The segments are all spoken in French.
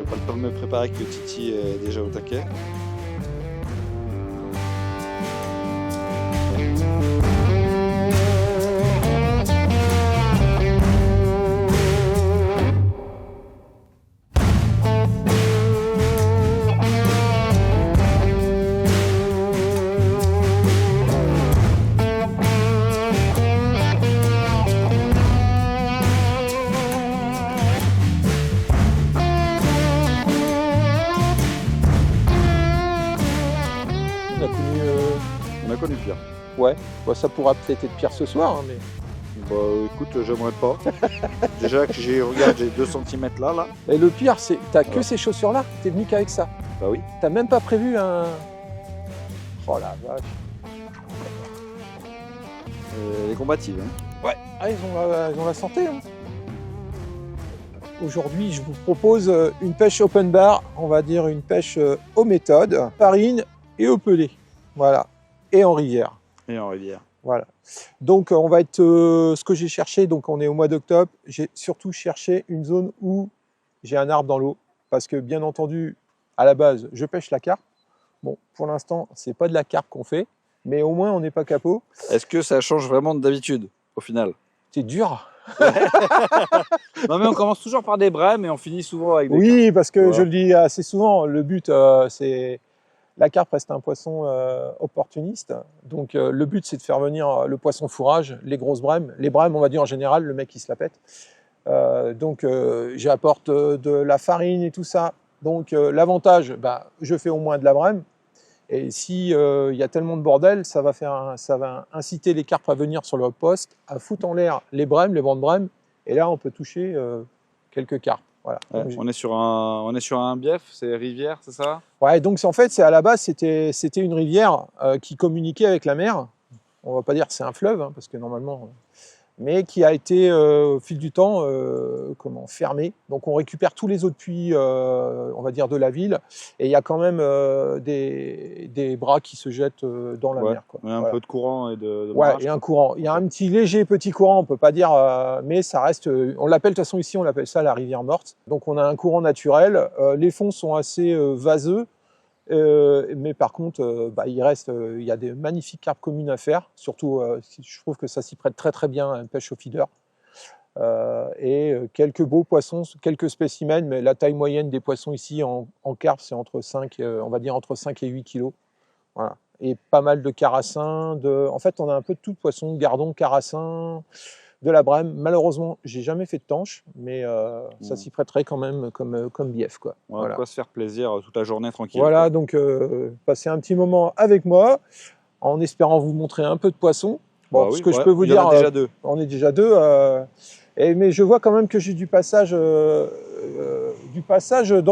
pas le temps de me préparer que Titi est déjà au taquet. On a connu pire. Ouais, bon, ça pourra peut-être être pire ce soir, hein, mais... Bah écoute, j'aimerais pas. Déjà que regarde, j'ai 2 cm là. Et le pire, c'est t'as que ces chaussures-là, t'es venu qu'avec ça. Bah oui. T'as même pas prévu un... Oh la vache. Elle est combative. Hein. Ouais. Ah, ils ont la santé. Hein. Aujourd'hui, je vous propose une pêche open bar, on va dire une pêche aux méthodes, farine et au pelé. Voilà. Et en rivière. Et en rivière. Voilà. Donc on va être ce que j'ai cherché, donc on est au mois d'octobre, j'ai surtout cherché une zone où j'ai un arbre dans l'eau, parce que bien entendu, à la base, je pêche la carpe. Bon, pour l'instant, c'est pas de la carpe qu'on fait, mais au moins on n'est pas capot. Est-ce que ça change vraiment d'habitude, au final? C'est dur. Non mais on commence toujours par des brèmes et on finit souvent avec des Oui, carpes. parce que je le dis assez souvent, le but c'est... La carpe reste un poisson opportuniste, donc le but c'est de faire venir le poisson fourrage, les grosses brèmes. Les brèmes, on va dire en général, le mec il se la pète. Donc j'apporte de la farine et tout ça. Donc l'avantage, bah, je fais au moins de la brème. Et si y a tellement de bordel, ça va inciter les carpes à venir sur le poste, à foutre en l'air les brèmes, les bancs de brèmes. Et là, on peut toucher quelques carpes. Voilà. Ouais, on est sur un bief, c'est rivière, c'est ça? Ouais, donc en fait, à la base, c'était une rivière qui communiquait avec la mer. On va pas dire que c'est un fleuve, hein, parce que normalement, mais qui a été au fil du temps fermé. Donc on récupère tous les eaux de puits, on va dire de la ville, et il y a quand même des bras qui se jettent dans la mer. Quoi. Un peu de courant et de ouais, barrage, il y a un courant. Il y a un léger petit courant, on peut pas dire, mais ça reste. On l'appelle de toute façon ici, on l'appelle ça la rivière morte. Donc on a un courant naturel. Les fonds sont assez vaseux. Mais par contre, il y a des magnifiques carpes communes à faire. Surtout, je trouve que ça s'y prête très très bien à une pêche au feeder. Quelques beaux poissons, quelques spécimens, mais la taille moyenne des poissons ici en carpe, c'est entre 5, on va dire entre 5 et 8 kilos. Voilà. Et pas mal de carassins. En fait, on a un peu de tout, poisson, gardon, carassin, de la brème. Malheureusement, j'ai jamais fait de tanche, mais ça s'y prêterait quand même comme bief. Quoi. On va pouvoir se faire plaisir toute la journée tranquille. Voilà, quoi. donc passez un petit moment avec moi, en espérant vous montrer un peu de poisson. Bon, ce que je peux vous dire, déjà 2. On est déjà 2. Mais je vois quand même que j'ai du passage dans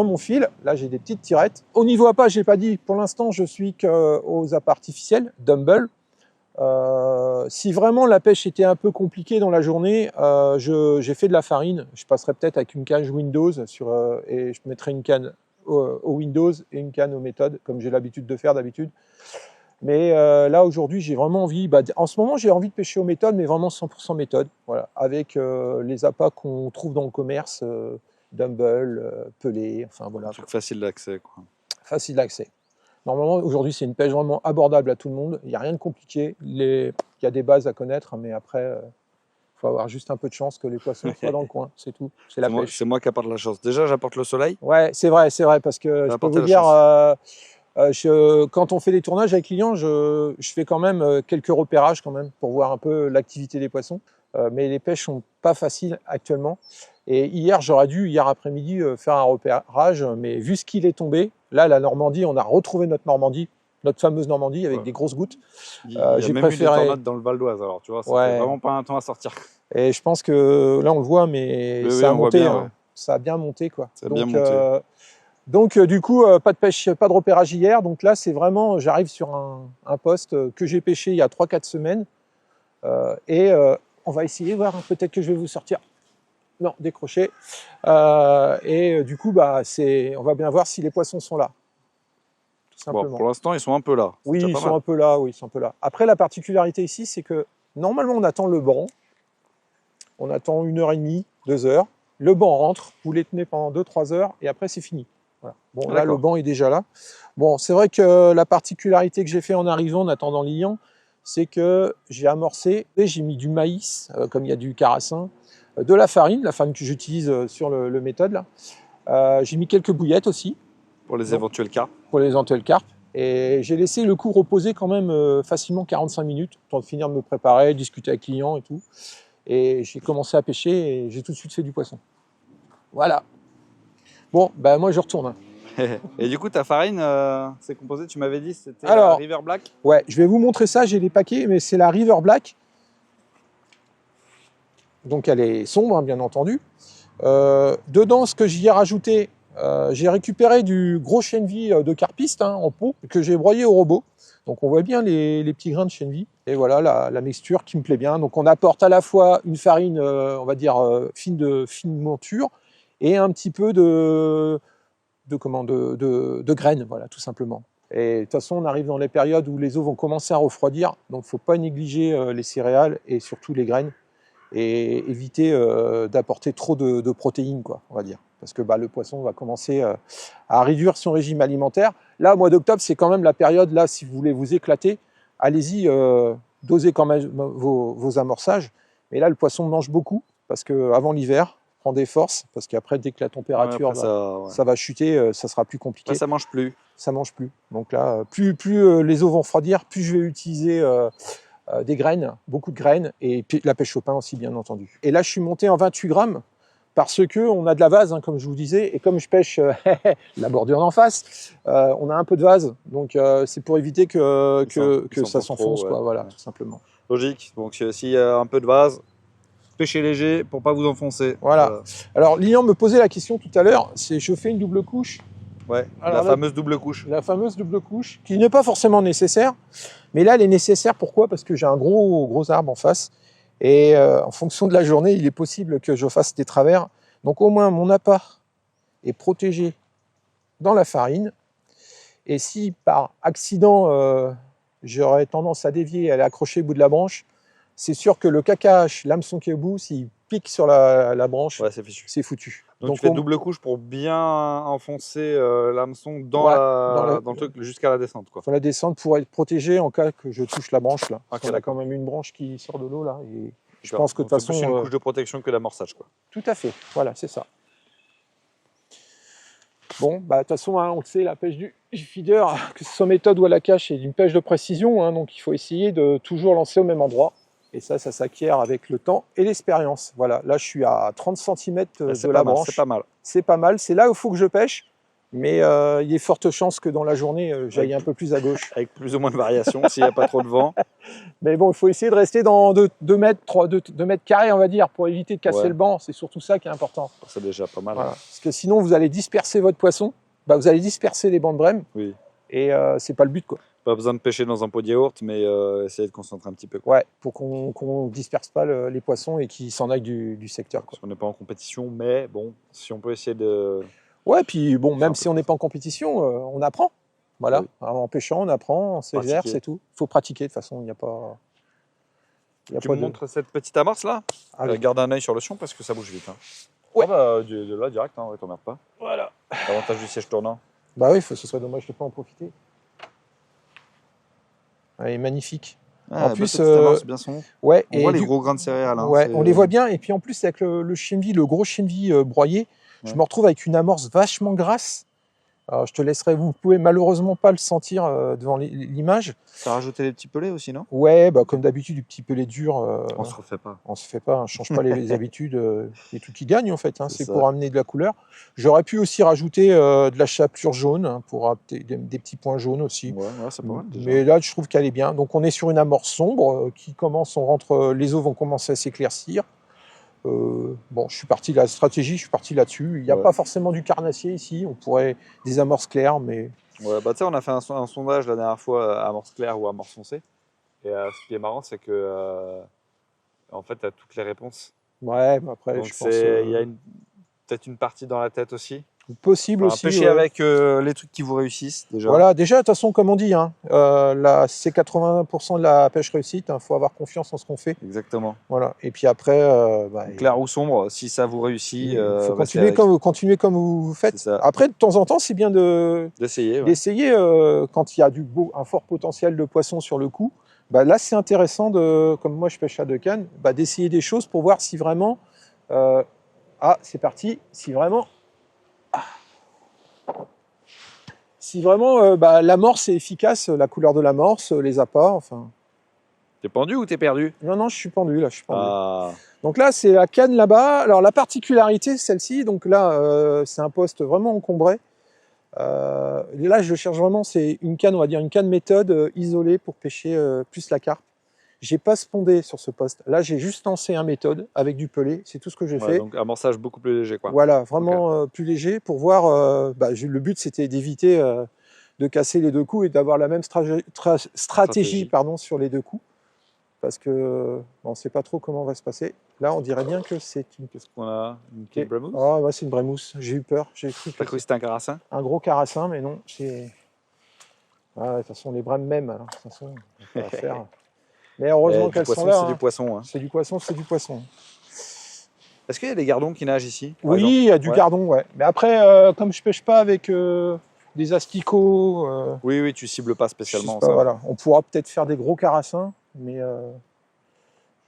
mon fil. Là, j'ai des petites tirettes. Au niveau appât, je n'ai pas dit, pour l'instant, je suis qu'aux appâts artificiels, dumble. Si vraiment la pêche était un peu compliquée dans la journée, j'ai fait de la farine. Je passerai peut-être avec une canne Windows et je mettrai une canne au Windows et une canne aux méthodes, comme j'ai l'habitude de faire d'habitude. Mais là, aujourd'hui, j'ai vraiment envie... en ce moment, j'ai envie de pêcher aux méthodes, mais vraiment 100% méthode. Voilà, avec les appâts qu'on trouve dans le commerce, dumble, pelé, enfin voilà. Facile d'accès, quoi. Facile d'accès. Normalement, aujourd'hui, c'est une pêche vraiment abordable à tout le monde. Il n'y a rien de compliqué. Il y a des bases à connaître, mais après, il faut avoir juste un peu de chance que les poissons soient dans le coin. C'est tout. C'est la pêche. C'est moi qui apporte la chance. Déjà, j'apporte le soleil. Ouais, c'est vrai, parce que je peux vous dire, quand on fait des tournages avec clients, je fais quand même quelques repérages quand même pour voir un peu l'activité des poissons. Mais les pêches sont pas faciles actuellement. Et hier après-midi, faire un repérage, mais vu ce qu'il est tombé, là, la Normandie, on a retrouvé notre fameuse Normandie avec des grosses gouttes. J'ai même eu des tornades dans le Val d'Oise, alors tu vois, ça fait vraiment pas un temps à sortir. Et je pense que là, on le voit, mais ça a monté, bien, ça a bien monté, quoi. Ça a bien monté. Donc du coup, pas de pêche, pas de repérage hier. Donc là, c'est vraiment, j'arrive sur un poste que j'ai pêché il y a 3-4 semaines. On va essayer, voir, peut-être que je vais vous sortir. Non, décroché. Du coup, on va bien voir si les poissons sont là. Tout simplement. Bon, pour l'instant, ils sont un peu là. Oui, ils sont un peu là. Après, la particularité ici, c'est que normalement, on attend le banc. On attend 1h30, 2 heures. le banc rentre, vous les tenez pendant 2-3 heures et après c'est fini. Voilà. Bon, là le banc est déjà là. Bon, c'est vrai que la particularité que j'ai fait en arrivant, en attendant Lilian, c'est que j'ai amorcé et j'ai mis du maïs, comme il y a du carassin, de la farine que j'utilise sur le méthode là. J'ai mis quelques bouillettes aussi. Pour les éventuels carpes. Pour les éventuels carpes. Et j'ai laissé le coup reposer quand même facilement 45 minutes, pour finir de me préparer, discuter avec le client et tout. Et j'ai commencé à pêcher et j'ai tout de suite fait du poisson. Voilà. Bon, bah moi je retourne. Et du coup, ta farine, c'est composé, tu m'avais dit, c'était Alors, River Black. Ouais, je vais vous montrer ça, j'ai les paquets, mais c'est la River Black. Donc elle est sombre, hein, bien entendu. Dedans, ce que j'y ai rajouté, j'ai récupéré du gros chènevis de carpiste hein, en pot que j'ai broyé au robot. Donc on voit bien les petits grains de chènevis. Et voilà la mixture qui me plaît bien. Donc on apporte à la fois une farine, on va dire fine monture, et un petit peu de graines, voilà, tout simplement. Et de toute façon, on arrive dans les périodes où les eaux vont commencer à refroidir. Donc il ne faut pas négliger les céréales et surtout les graines. Et éviter d'apporter trop de protéines, quoi, on va dire. Parce que le poisson va commencer à réduire son régime alimentaire. Là, au mois d'octobre, c'est quand même la période, là, si vous voulez vous éclater, allez-y, dosez quand même vos amorçages. Mais là, le poisson mange beaucoup, parce qu'avant l'hiver, prend des forces, parce qu'après, dès que la température ça va chuter, ça sera plus compliqué. Ouais, ça mange plus. Ça mange plus. Donc là, plus les eaux vont refroidir, plus je vais utiliser des graines, beaucoup de graines, et puis la pêche au pain aussi, bien entendu. Et là, je suis monté en 28 grammes parce que on a de la vase, hein, comme je vous disais, et comme je pêche la bordure d'en face, on a un peu de vase, donc c'est pour éviter que ça s'enfonce, quoi, voilà, tout simplement. Logique. Donc s'il y a un peu de vase, pêchez léger pour pas vous enfoncer. Voilà. Alors, Lilian me posait la question tout à l'heure, c'est je fais une double couche. Ouais, alors, la fameuse double couche. La fameuse double couche, qui n'est pas forcément nécessaire, mais là, elle est nécessaire. Pourquoi? Parce que j'ai un gros arbre en face, et en fonction de la journée, il est possible que je fasse des travers. Donc au moins, mon appât est protégé dans la farine, et si par accident, j'aurais tendance à dévier et à aller accrocher au bout de la branche, c'est sûr que le cacache, l'hameçon qui est au bout, s'il pique sur la branche, ouais, c'est fichu. C'est foutu. Donc tu fais double couche pour bien enfoncer l'hameçon dans le truc jusqu'à la descente, quoi. Sur la descente pour être protégé en cas que je touche la branche là. Parce qu'on a quand même une branche qui sort de l'eau là. Et je pense que de toute façon. C'est une couche de protection que d'amorçage, quoi. Tout à fait. Voilà, c'est ça. Bon, de toute façon, hein, on le sait, la pêche du feeder, que ce soit méthode ou à la cache, c'est une pêche de précision. Hein, donc il faut essayer de toujours lancer au même endroit. Et ça s'acquiert avec le temps et l'expérience. Voilà, là je suis à 30 cm de la branche. C'est pas mal. C'est pas mal, c'est là où il faut que je pêche. Mais il y a forte chance que dans la journée, j'aille un peu plus à gauche. Avec plus ou moins de variation, s'il n'y a pas trop de vent. Mais bon, il faut essayer de rester dans 2 mètres carrés, on va dire, pour éviter de casser le banc. C'est surtout ça qui est important. C'est déjà pas mal. Voilà. Parce que sinon, vous allez disperser votre poisson. Vous allez disperser les bancs de brème. Oui. Et c'est pas le but, quoi. Pas besoin de pêcher dans un pot de yaourt, mais essayer de concentrer un petit peu, quoi. Ouais, pour qu'on disperse pas les poissons et qu'ils s'en aillent du secteur, quoi. Parce qu'on n'est pas en compétition, mais bon, si on peut essayer de... Ouais, puis bon, même si on n'est pas en compétition, on apprend. Voilà, oui. En pêchant, on apprend, on s'exerce, c'est tout. Il faut pratiquer, de toute façon, il n'y a pas... Tu me montres cette petite amorce là? Garde un œil sur le sion parce que ça bouge vite. Hein. Ouais. De là, direct, hein, t'emmerdes pas. Voilà. L'avantage du siège tournant. Bah oui, ce serait dommage de ne pas en profiter. Elle est magnifique. En plus, amorce bien son. Ouais, on voit les gros grains de céréales. Hein, ouais, on les voit bien. Et puis en plus, avec le chènevis, le gros chènevis broyé, je me retrouve avec une amorce vachement grasse. Alors, je te laisserai, vous pouvez malheureusement pas le sentir devant l'image. Ça a rajouté des petits pelets aussi, non? Ouais, comme d'habitude, du petit pellet dur. On se refait pas. On se fait pas, on change pas les habitudes. C'est tout qui gagne en fait, hein, c'est pour amener de la couleur. J'aurais pu aussi rajouter de la chapelure jaune hein, pour des petits points jaunes aussi. Ouais, c'est pas mal déjà. Mais là, je trouve qu'elle est bien. Donc on est sur une amorce sombre qui commence, les eaux vont commencer à s'éclaircir. Bon, je suis parti de la stratégie, je suis parti là-dessus. Il n'y a pas forcément du carnassier ici, on pourrait des amorces claires, mais... Ouais, tu sais, on a fait un sondage la dernière fois, amorce claire ou amorce foncée. Et ce qui est marrant, c'est que, en fait, tu as toutes les réponses. Ouais, mais après, donc je pense... il y a peut-être une partie dans la tête aussi. Possible Enfin, aussi. pêcher avec les trucs qui vous réussissent déjà. Voilà, déjà, de toute façon, comme on dit, hein, c'est 80% de la pêche réussite. Il faut avoir confiance en ce qu'on fait. Exactement. Voilà. Et puis après, Clair ou sombre, si ça vous réussit, il faut restez continuer comme vous faites. C'est ça. Après, de temps en temps, c'est bien d'essayer. Ouais. d'essayer quand il y a un fort potentiel de poisson sur le coup. Là, c'est intéressant, comme moi je pêche à deux cannes, d'essayer des choses pour voir si vraiment... c'est parti. Si vraiment l'amorce est efficace, la couleur de l'amorce, les appâts, enfin... T'es pendu ou t'es perdu? Non, je suis pendu, là, je suis pendu. Ah, Donc là, c'est la canne là-bas. Alors la particularité, celle-ci, donc là, c'est un poste vraiment encombré. Là, je cherche vraiment, c'est une canne, on va dire une canne méthode isolée pour pêcher plus la carpe. J'ai pas spondé sur ce poste. Là, j'ai juste lancé un méthode avec du pelé. C'est tout ce que j'ai fait. donc amorçage beaucoup plus léger, quoi. Voilà, vraiment plus léger pour voir. Le but, c'était d'éviter de casser les deux coups et d'avoir la même stratégie sur les deux coups. Parce que on ne sait pas trop comment va se passer. Là, on dirait bien que c'est une... Qu'est-ce qu'on a? Une petite bramousse? Ah, ouais, c'est une brémousse. J'ai eu peur. J'ai cru T'as cru que c'était un carassin? un gros carassin, mais non. De toute façon, les brèmes même. Alors, de toute façon, on va faire. Mais heureusement qu'elles sont là. C'est du poisson. Hein. C'est du poisson, c'est du poisson. Est-ce qu'il y a des gardons qui nagent ici? Oui, il y a du gardon, ouais. Mais après, comme je pêche pas avec des asticots... Oui, tu cibles pas spécialement. ça, voilà. On pourra peut-être faire des gros carassins, mais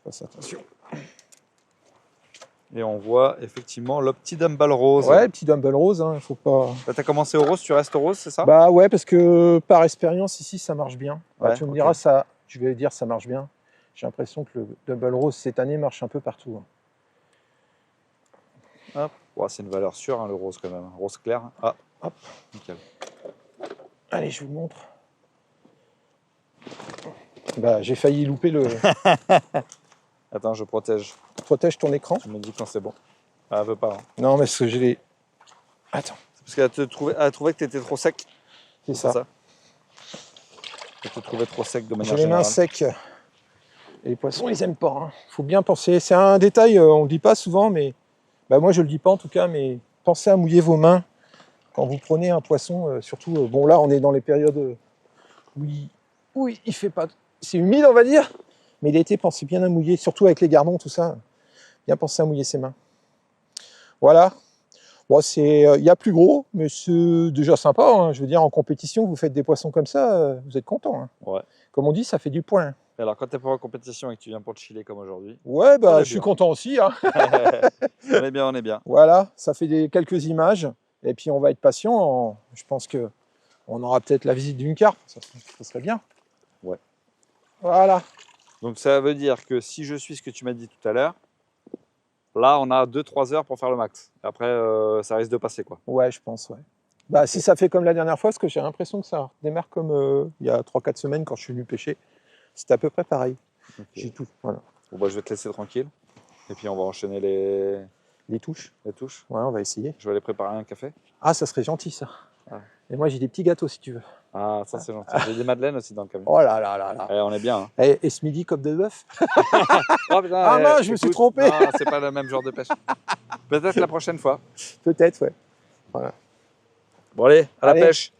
fasse attention. Et on voit effectivement le petit dumbbell rose. Ouais, le petit dumbbell rose, hein, faut pas... Là, t'as commencé au rose, tu restes au rose, c'est ça? Ouais, parce que par expérience, ici, ça marche bien. Tu me diras, je vais dire, ça marche bien. J'ai l'impression que le dumbbell rose, cette année, marche un peu partout. Hop. Ouais, c'est une valeur sûre, hein, le rose quand même. Rose clair. Ah, hop, nickel. Allez, je vous montre. J'ai failli louper le... Attends, je protège. Protège ton écran. Tu me dis quand c'est bon. Ah, elle veut pas. Hein. Non, mais ce que j'ai les... Attends. C'est parce qu'elle trouvait que tu étais trop sec. C'est ça. Elle te trouvait trop sec de manière J'ai les mains générale. secs. Et les poissons, ils aiment pas. Il faut bien penser. C'est un détail, on le dit pas souvent, mais moi je le dis pas en tout cas, mais pensez à mouiller vos mains quand vous prenez un poisson. Surtout, là on est dans les périodes où il fait pas... C'est humide, on va dire, mais l'été, pensez bien à mouiller, surtout avec les gardons, tout ça. Bien penser à mouiller ses mains. Voilà. Bon, il y a plus gros, mais c'est déjà sympa. Hein. Je veux dire, en compétition, vous faites des poissons comme ça, vous êtes content. Hein. Ouais. Comme on dit, ça fait du point. Et alors, quand tu es pas en compétition et que tu viens pour le chiller comme aujourd'hui. Ouais, je suis content aussi. Hein. On est bien. Voilà, ça fait quelques images. Et puis, on va être patient. Je pense qu'on aura peut-être la visite d'une carpe. Ça serait bien. Ouais. Voilà. Donc, ça veut dire que si je suis ce que tu m'as dit tout à l'heure, là, on a 2-3 heures pour faire le max. Après, ça risque de passer, quoi. Ouais, je pense, ouais. Si ça fait comme la dernière fois, parce que j'ai l'impression que ça démarre comme il y a 3-4 semaines quand je suis venu pêcher. C'était à peu près pareil. Okay. J'ai tout. Voilà. Bon, je vais te laisser tranquille. Et puis, on va enchaîner les touches. Les touches. Ouais, on va essayer. Je vais aller préparer un café. Ah, ça serait gentil, ça. Ah. Et moi, j'ai des petits gâteaux, si tu veux. Ah, ça, c'est gentil. J'ai des madeleines aussi dans le camion. Oh là là là là. Et on est bien. Hein. Et ce midi, comme de bœuf. Oh, putain, mince, je me suis trompé. Non, c'est pas le même genre de pêche. Peut-être la prochaine fois. Peut-être, ouais. Voilà. Bon, allez, à la pêche.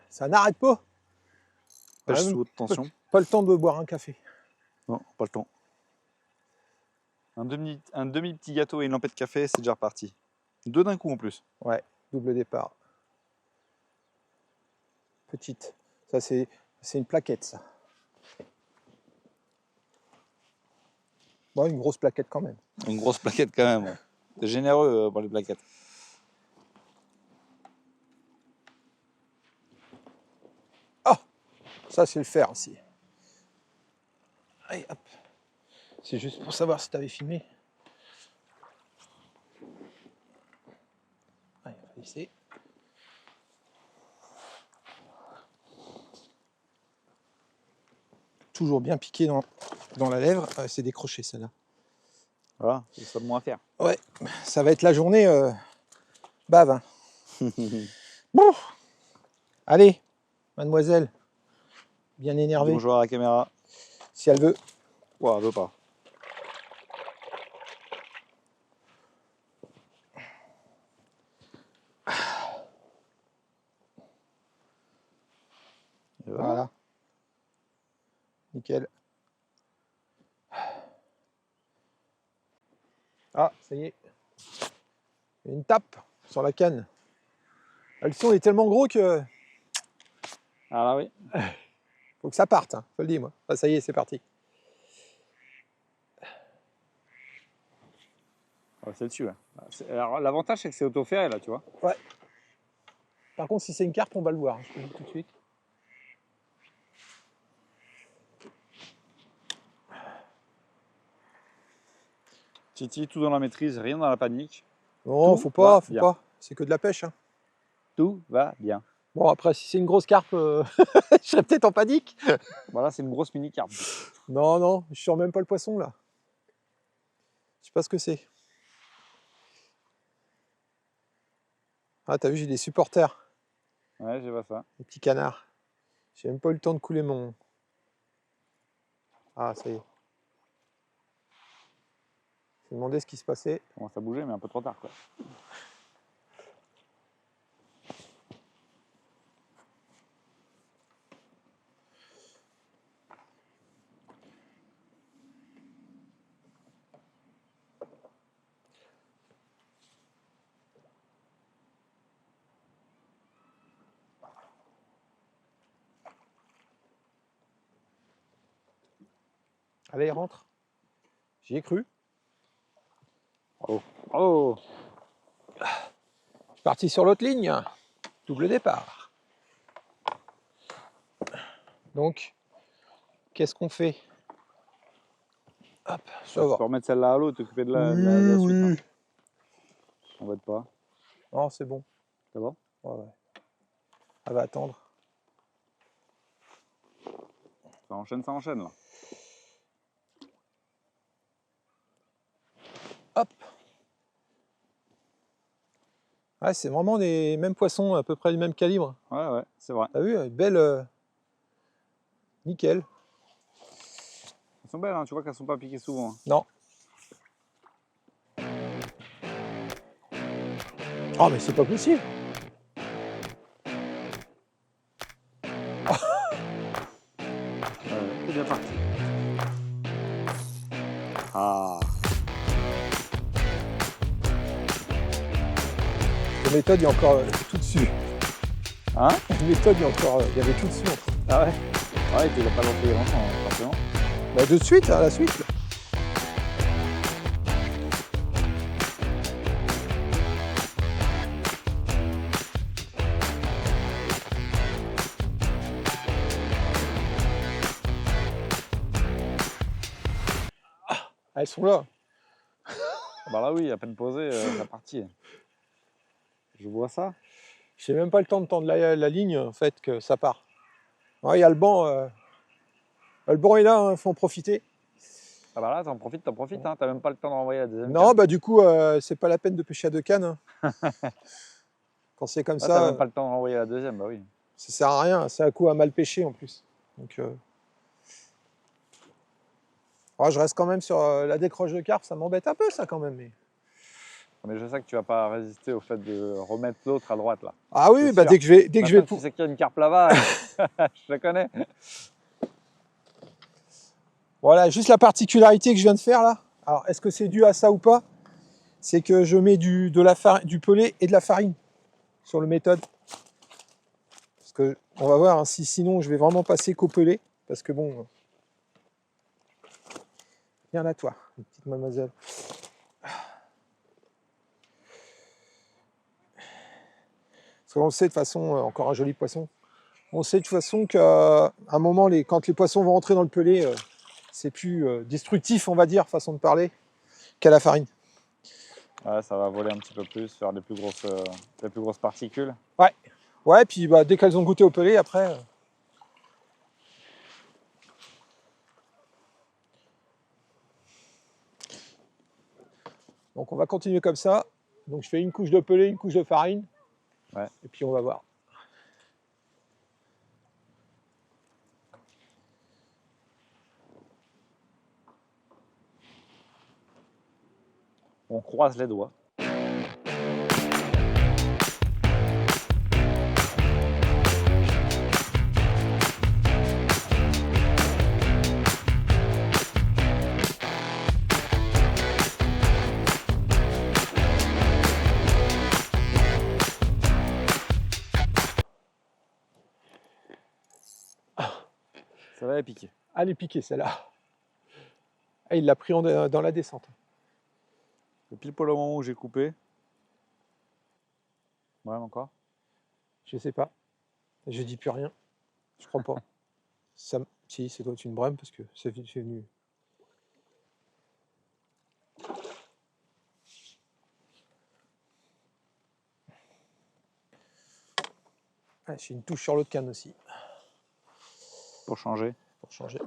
Ça n'arrête pas. Pêche sous haute tension. Pas le temps de boire un café. Non, pas le temps. Un demi petit gâteau et une lampée de café, c'est déjà reparti. 2 d'un coup en plus. Ouais, double départ. Petite. Ça, c'est une plaquette, ça. Bon, une grosse plaquette quand même. Une grosse plaquette quand même. Ouais. T'es généreux pour les plaquettes. Ça, c'est le fer aussi. Allez, hop. C'est juste pour savoir si tu avais filmé. Allez, on va laisser. Toujours bien piqué dans la lèvre. C'est décroché celle-là. Voilà, c'est ça de moins à faire. Ouais, ça va être la journée bave. Hein. Bon. Allez, mademoiselle, bien énervée, Bonjour à la caméra. si elle veut. Ouah, elle veut pas. Et Voilà. Nickel. Ah, ça y est. Il y a une tape sur la canne. Le son est tellement gros que Ah là oui. faut que ça parte, hein, je te le dis moi. Ah, ça y est, c'est parti. Ouais, c'est dessus. Ouais. Alors, l'avantage, c'est que c'est auto-ferré là, tu vois. Ouais. Par contre, si c'est une carpe, on va le voir, hein, je te le dis tout de suite. Titi, tout dans la maîtrise, rien dans la panique. Non, Tout faut pas, va faut bien. pas. C'est que de la pêche. Hein. Tout va bien. Bon, après, si c'est une grosse carpe, je serais peut-être en panique. Voilà, c'est une grosse mini carpe. Non, non, je sors même pas le poisson là. Je sais pas ce que c'est. Ah, t'as vu, j'ai des supporters, Ouais, j'ai pas ça. des petits canards. J'ai même pas eu le temps de couler mon. Ah, ça y est. Je me demandais ce qui se passait. Ça commence à bouger, mais un peu trop tard, quoi. Allez, rentre. J'y ai cru. Oh, oh. Parti sur l'autre ligne. Double départ. Donc, qu'est-ce qu'on fait? Hop, ça Tu va. peux remettre celle-là à l'eau, t'occuper de la Oui, suite. oui. Hein. On va être pas. Non, c'est bon. C'est bon? Ouais, ouais. Elle va attendre. Ça enchaîne là. Hop. Ouais, c'est vraiment les mêmes poissons, à peu près du même calibre. Ouais, ouais, c'est vrai. T'as vu, belle. Nickel. Elles sont belles, hein, tu vois qu'elles sont pas piquées souvent. Hein. Non. Oh, mais c'est pas possible. C'est bien parti. Ah. La méthode, il y a encore tout dessus. Hein? La méthode, il y avait tout dessus. Entre. Ah ouais? Ouais, tu l'as pas lancé longtemps, hein, forcément. Bah, de suite, à la suite. Là. Ah, elles sont là. Bah là oui, à peine posé, la partie. Je vois ça. J'ai même pas le temps de tendre la ligne, en fait, que ça part. Ouais, il y a le banc. Le banc est là, il faut en profiter. Ah bah là, t'en profites, hein. T'as même pas le temps de renvoyer la deuxième Non, canne. bah du coup, c'est pas la peine de pêcher à deux cannes. Hein. Quand c'est comme Là, t'as ça, même pas le temps de renvoyer la deuxième, bah oui. ça sert à rien. C'est un coup à mal pêcher en plus. Donc, oh, je reste quand même sur la décroche de carpe. Ça m'embête un peu, ça, quand même. Mais je sais que tu vas pas résister au fait de remettre l'autre à droite là. Ah oui, C'est bah sûr. dès que je vais, dès que je vais. Tu sais qu'il y a une carpe là-bas, je la connais. Voilà, juste la particularité que je viens de faire là. Alors, est-ce que c'est dû à ça ou pas? C'est que je mets du pelé et de la farine sur le méthode. Parce que on va voir hein, si sinon je vais vraiment passer qu'au pelé. Parce que bon. Viens là, toi, petite mademoiselle. Parce qu'on le sait de toute façon, encore un joli poisson. On sait de toute façon qu'à un moment, quand les poissons vont rentrer dans le pelé, c'est plus destructif, on va dire, façon de parler, qu'à la farine. Ouais, ça va voler un petit peu plus, faire des plus grosses particules. Ouais, puis bah, dès qu'elles ont goûté au pelé, après... Donc on va continuer comme ça. Donc je fais une couche de pelé, une couche de farine. Ouais. Et puis on va voir. On croise les doigts. Ça va piquer. Elle est piquée celle-là. Ah, il l'a pris dans la descente. C'est pile pour le moment où j'ai coupé. Ouais, encore. Je sais pas. Je dis plus rien. Je crois pas. Si, ça doit être une brème parce que c'est venu. Ah, j'ai une touche sur l'autre canne aussi. Pour changer. Pour changer.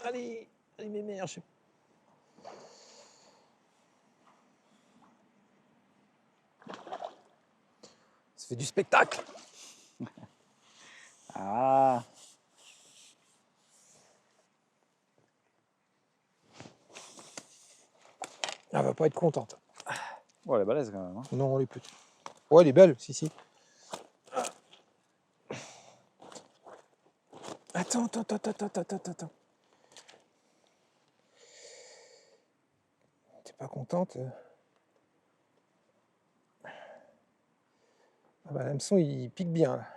Allez, allez mes mères. Ça fait du spectacle. Ah. Elle va pas être contente. Ouais, elle est balèze quand même. Hein. Non, elle est petite. Ouais, elle est belle, si. Attends. T'es pas contente? Ah bah, l'hameçon, il pique bien, là.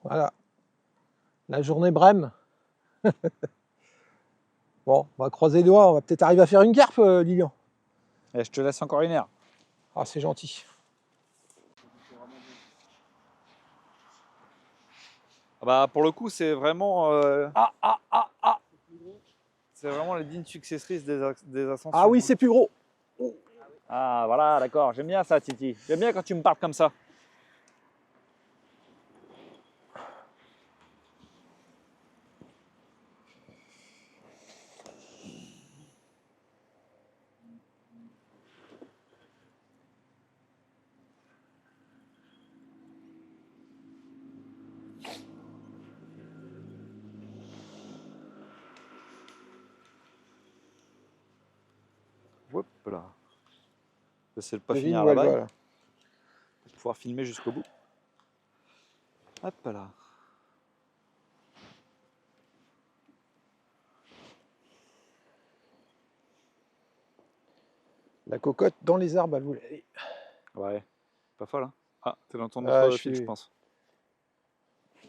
Voilà. La journée brème. Bon, on va croiser les doigts. On va peut-être arriver à faire une carpe, Lilian. Et je te laisse encore une heure. Ah, c'est gentil. Ah bah, pour le coup, c'est vraiment, Ah. c'est vraiment les dignes successrices des ascensions. Ah oui, c'est plus gros. Ah voilà, d'accord. J'aime bien ça, Titi. J'aime bien quand tu me parles comme ça. Hop là. J'essaie de pas Devine finir où à elle la va, bague là. pour pouvoir filmer jusqu'au bout. Hop là. La cocotte dans les arbres, elle voulait aller. Ouais, pas folle, hein. Ah, t'es dans ton Ah, autre je fil, suis- je pense. Tu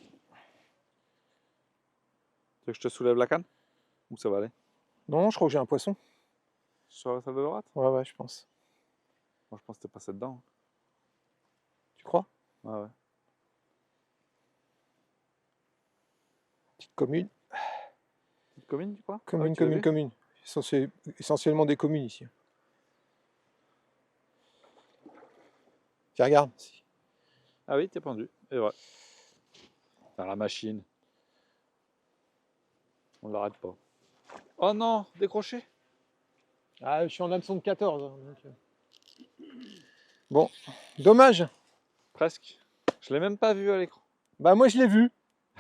veux que je te soulève la canne? Ou ça va aller? Non, je crois que j'ai un poisson. Sur la table de droite? Ouais, je pense. Moi, je pense que t'es passé dedans. Tu crois? Ouais. Petite commune. Petite commune, tu crois? Commune, Ah, tu l'as vu? commune. Essentiellement des communes ici. Tiens, regarde. Ah oui, t'es pendu. Et vrai. Vers la machine. On l'arrête pas. Oh non, décroché. Ah, je suis en hameçon de 14. Hein, donc... Bon, dommage. Presque. Je l'ai même pas vu à l'écran. Bah moi je l'ai vu.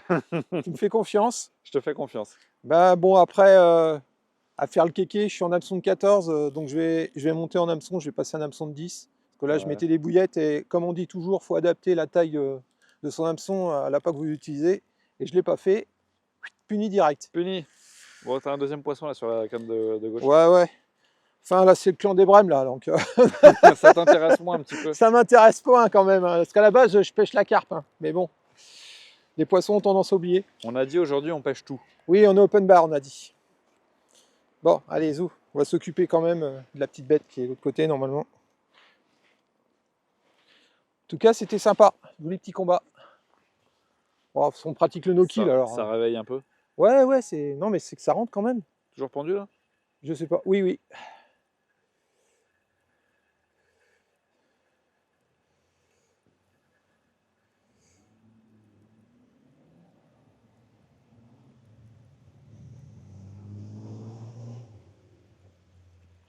Tu me fais confiance. Je te fais confiance. Bah bon après à faire le kéké, je suis en hameçon de 14, donc je vais monter en hameçon, je vais passer un hameçon de 10. Parce que là je Ouais. mettais des bouillettes et comme on dit toujours, il faut adapter la taille de son hameçon à l'appât que vous utilisez. Et je ne l'ai pas fait. Puni direct. Puni. Bon, t'as un deuxième poisson là sur la canne de gauche. Ouais. Enfin, là, c'est le clan des Brèmes, là, donc Ça t'intéresse moins un petit peu. ça m'intéresse pas hein, quand même, hein, parce qu'à la base, je pêche la carpe. Hein, mais bon, les poissons ont tendance à oublier. On a dit aujourd'hui, on pêche tout. Oui, on est open bar, on a dit. Bon, allez, Zou, on va s'occuper quand même de la petite bête qui est de l'autre côté, normalement. En tout cas, c'était sympa, tous les petits combats. Bon, on pratique le no-kill, alors. Ça réveille un peu. Ouais, ouais, c'est... Non, mais c'est que ça rentre quand même. Toujours pendu là? Je sais pas. Oui, oui.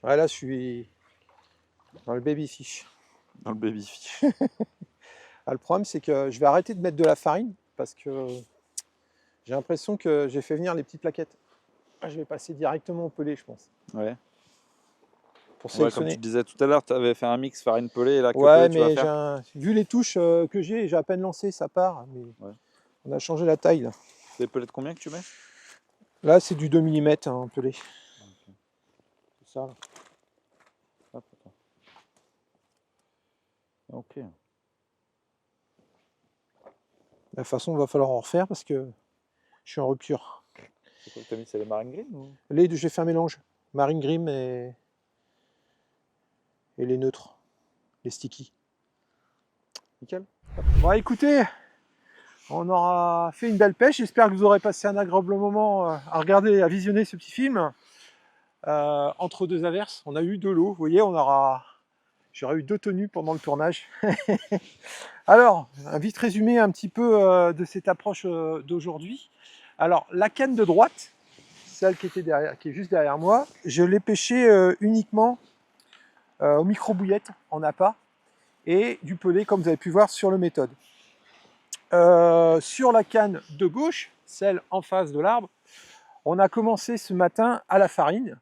Ouais, là, je suis dans le baby fish. Dans le baby fish. Ah, le problème, c'est que je vais arrêter de mettre de la farine parce que j'ai l'impression que j'ai fait venir les petites plaquettes. Ah, je vais passer directement au pelé, je pense, Ouais. pour Ouais, comme sélectionner. tu disais tout à l'heure, tu avais fait un mix farine pelée et là, que Ouais, pelée, tu vas mais faire. vu les touches que j'ai à peine lancé, ça part. Mais Ouais. on a changé la taille. Là, C'est pelée de combien que tu mets? là c'est du 2 mm, un pelé. C'est ça. Là. Hop, attends. Ok. De toute façon, il va falloir en refaire parce que je suis en rupture. C'est quoi que tu as mis? C'est les marine green ou... J'ai fait un mélange. Marine Grim et les neutres. Les sticky. Nickel. Bon, écoutez, on aura fait une belle pêche. J'espère que vous aurez passé un agréable moment à regarder, à visionner ce petit film. Entre deux averses, on a eu de l'eau. Vous voyez, j'aurais eu 2 tenues pendant le tournage. Alors, un vite résumé un petit peu de cette approche d'aujourd'hui. Alors, la canne de droite, celle qui est juste derrière moi, je l'ai pêchée uniquement au micro-bouillette en appât et du pelé, comme vous avez pu voir sur le méthode. Sur la canne de gauche, celle en face de l'arbre, on a commencé ce matin à la farine.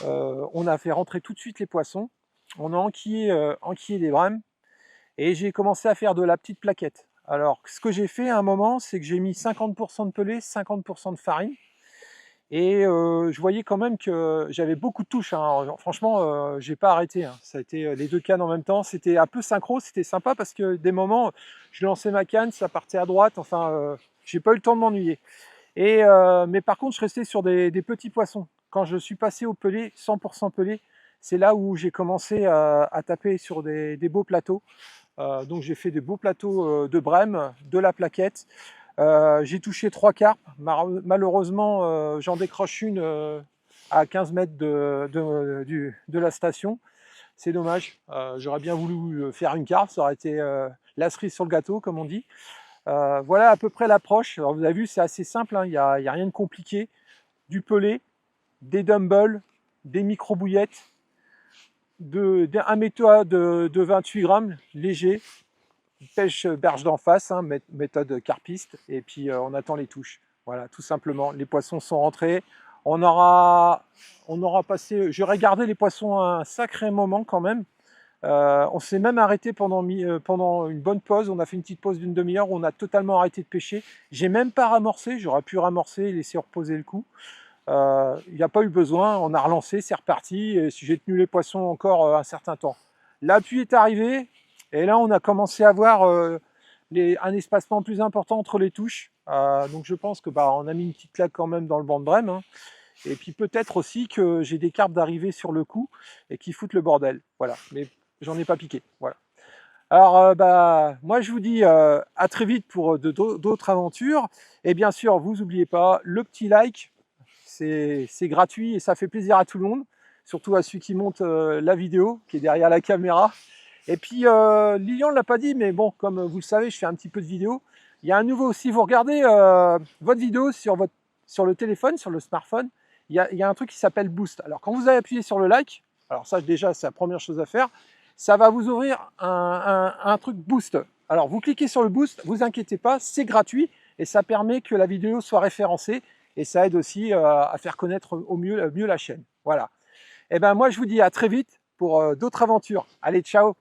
On a fait rentrer tout de suite les poissons. On a enquillé les brèmes et j'ai commencé à faire de la petite plaquette. Alors, ce que j'ai fait à un moment, c'est que j'ai mis 50% de pelé, 50% de farine. Et je voyais quand même que j'avais beaucoup de touches. Hein. Franchement, j'ai pas arrêté. Hein. Ça a été les 2 cannes en même temps. C'était un peu synchro, c'était sympa parce que des moments, je lançais ma canne, ça partait à droite. Enfin, j'ai pas eu le temps de m'ennuyer. Mais par contre, je restais sur des petits poissons. Quand je suis passé au pelé, 100% pelé, c'est là où j'ai commencé à taper sur des beaux plateaux. Donc j'ai fait des beaux plateaux de brème, de la plaquette. J'ai touché 3 carpes. Malheureusement, j'en décroche une à 15 mètres de la station. C'est dommage. J'aurais bien voulu faire une carpe. Ça aurait été la cerise sur le gâteau, comme on dit. Voilà à peu près l'approche. Alors vous avez vu, c'est assez simple. Hein. Il n'y a rien de compliqué. Du pelé, des dumbbells, des micro-bouillettes, un méthode de 28 grammes, léger, pêche berge d'en face, hein, méthode carpiste, et puis on attend les touches. Voilà, tout simplement. Les poissons sont rentrés. On aura passé, j'aurais gardé les poissons un sacré moment quand même. On s'est même arrêté pendant une bonne pause. On a fait une petite pause d'une demi-heure où on a totalement arrêté de pêcher. J'ai même pas ramorcé. J'aurais pu ramorcer et laisser reposer le coup. Il n'y a pas eu besoin. On a relancé, c'est reparti. Et j'ai tenu les poissons encore un certain temps. La pluie est arrivée et là on a commencé à voir un espacement plus important entre les touches. Donc je pense que on a mis une petite claque quand même dans le banc de brème. Hein. Et puis peut-être aussi que j'ai des carpes d'arrivée sur le coup et qui foutent le bordel. Voilà. Mais j'en ai pas piqué. Voilà. Alors, moi, je vous dis à très vite pour d'autres aventures. Et bien sûr, vous n'oubliez pas le petit like. C'est gratuit et ça fait plaisir à tout le monde. Surtout à celui qui monte la vidéo, qui est derrière la caméra. Et puis, Lilian ne l'a pas dit, mais bon, comme vous le savez, je fais un petit peu de vidéo. Il y a un nouveau, si vous regardez votre vidéo sur le téléphone, sur le smartphone, il y a un truc qui s'appelle Boost. Alors, quand vous avez appuyé sur le like, alors ça déjà, c'est la première chose à faire, ça va vous ouvrir un truc Boost. Alors, vous cliquez sur le Boost, vous inquiétez pas, c'est gratuit et ça permet que la vidéo soit référencée et ça aide aussi à faire connaître au mieux la chaîne. Voilà. Et ben moi, je vous dis à très vite pour d'autres aventures. Allez, ciao!